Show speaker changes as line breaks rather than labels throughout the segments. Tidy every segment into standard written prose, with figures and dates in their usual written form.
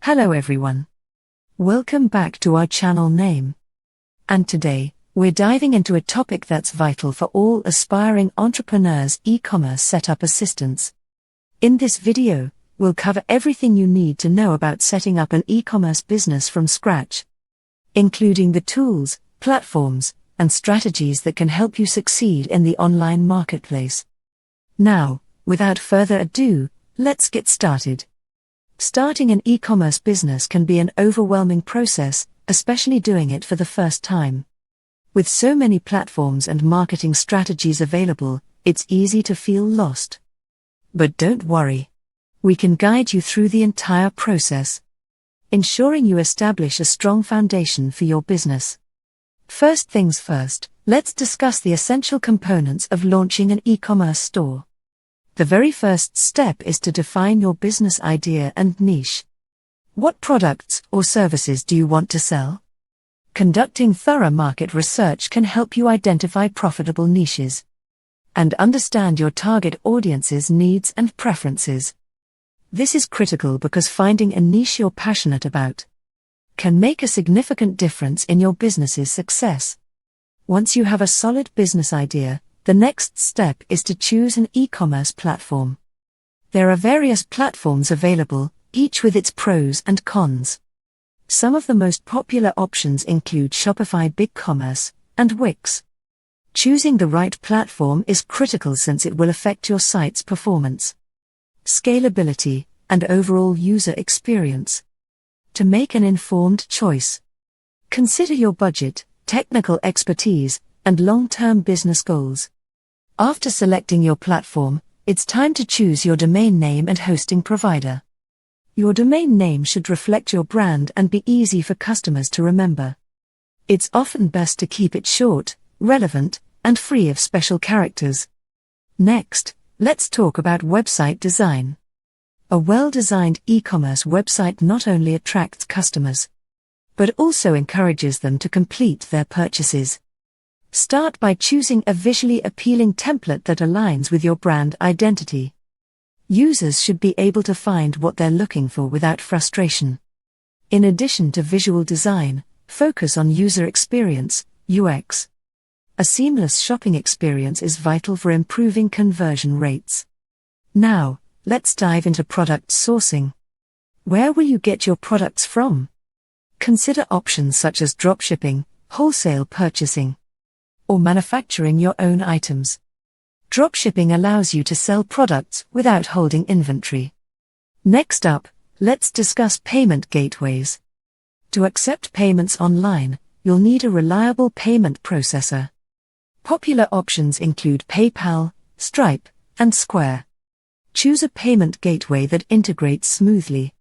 Hello everyone. Welcome back to our channel name. And today, we're diving into a topic that's vital for all aspiring entrepreneurs: e-commerce setup assistance. In this video, we'll cover everything you need to know about setting up an e-commerce business from scratch, including the tools, platforms, and strategies that can help you succeed in the online marketplace. Now, without further ado, let's get started. Starting an e-commerce business can be an overwhelming process, especially doing it for the first time. With so many platforms and marketing strategies available, it's easy to feel lost. But don't worry. We can guide you through the entire process, ensuring you establish a strong foundation for your business. First things first, let's discuss the essential components of launching an e-commerce store. The very first step is to define your business idea and niche. What products or services do you want to sell? Conducting thorough market research can help you identify profitable niches and understand your target audience's needs and preferences. This is critical because finding a niche you're passionate about can make a significant difference in your business's success. Once you have a solid business idea, the next step is to choose an e-commerce platform. There are various platforms available, each with its pros and cons. Some of the most popular options include Shopify, BigCommerce, and Wix. Choosing the right platform is critical since it will affect your site's performance, scalability, and overall user experience. To make an informed choice, consider your budget, technical expertise, and long-term business goals. After selecting your platform, it's time to choose your domain name and hosting provider. Your domain name should reflect your brand and be easy for customers to remember. It's often best to keep it short, relevant, and free of special characters. Next, let's talk about website design. A well-designed e-commerce website not only attracts customers, but also encourages them to complete their purchases. Start by choosing a visually appealing template that aligns with your brand identity. Users should be able to find what they're looking for without frustration. In addition to visual design, focus on user experience, UX. A seamless shopping experience is vital for improving conversion rates. Now, let's dive into product sourcing. Where will you get your products from? Consider options such as dropshipping, wholesale purchasing, or manufacturing your own items. Dropshipping allows you to sell products without holding inventory. Next up, let's discuss payment gateways. To accept payments online, you'll need a reliable payment processor. Popular options include PayPal, Stripe, and Square. Choose a payment gateway that integrates smoothly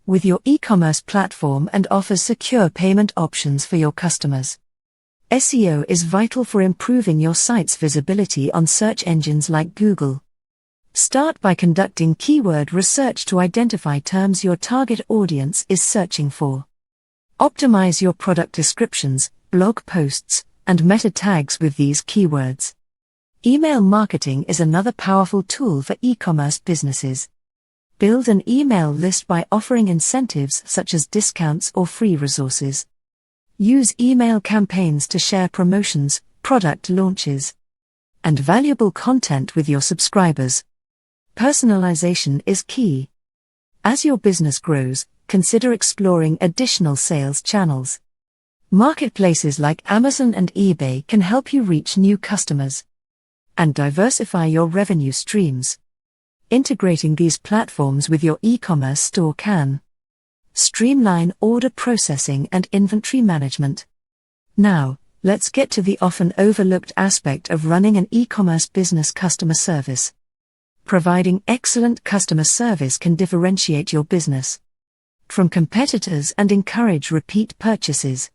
with your e-commerce platform and offers secure payment options for your customers. SEO is vital for improving your site's visibility on search engines like Google. Start by conducting keyword research to identify terms your target audience is searching for. Optimize your product descriptions, blog posts, and meta tags with these keywords. Email marketing is another powerful tool for e-commerce businesses. Build an email list by offering incentives such as discounts or free resources. Use email campaigns to share promotions, product launches, and valuable content with your subscribers. Personalization is key. As your business grows, consider exploring additional sales channels. Marketplaces like Amazon and eBay can help you reach new customers and diversify your revenue streams. Integrating these platforms with your e-commerce store can streamline order processing and inventory management. Now, let's get to the often overlooked aspect of running an e-commerce business: customer service. Providing excellent customer service can differentiate your business from competitors and encourage repeat purchases.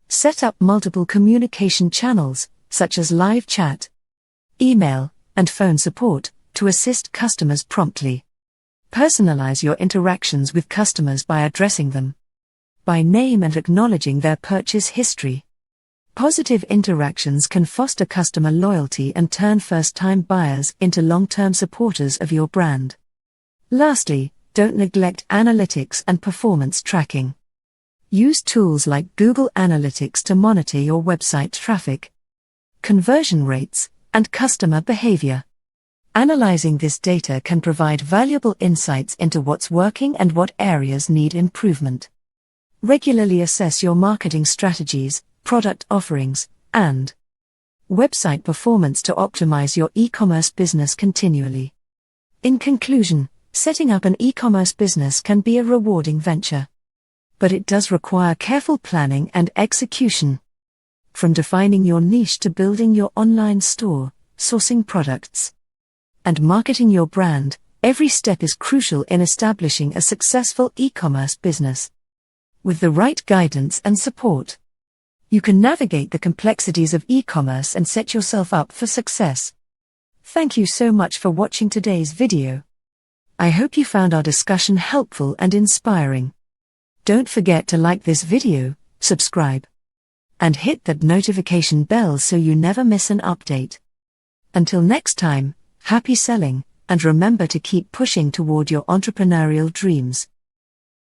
Set up multiple communication channels, such as live chat, email, and phone support, to assist customers promptly. Personalize your interactions with customers by addressing them by name and acknowledging their purchase history. Positive interactions can foster customer loyalty and turn first-time buyers into long-term supporters of your brand. Lastly, don't neglect analytics and performance tracking. Use tools like Google Analytics to monitor your website traffic, conversion rates, and customer behavior. Analyzing this data can provide valuable insights into what's working and what areas need improvement. Regularly assess your marketing strategies, product offerings, and website performance to optimize your e-commerce business continually. In conclusion, setting up an e-commerce business can be a rewarding venture. But it does require careful planning and execution. From defining your niche to building your online store, sourcing products, and marketing your brand, every step is crucial in establishing a successful e-commerce business. With the right guidance and support, you can navigate the complexities of e-commerce and set yourself up for success. Thank you so much for watching today's video. I hope you found our discussion helpful and inspiring. Don't forget to like this video, subscribe, and hit that notification bell so you never miss an update. Until next time, happy selling, and remember to keep pushing toward your entrepreneurial dreams.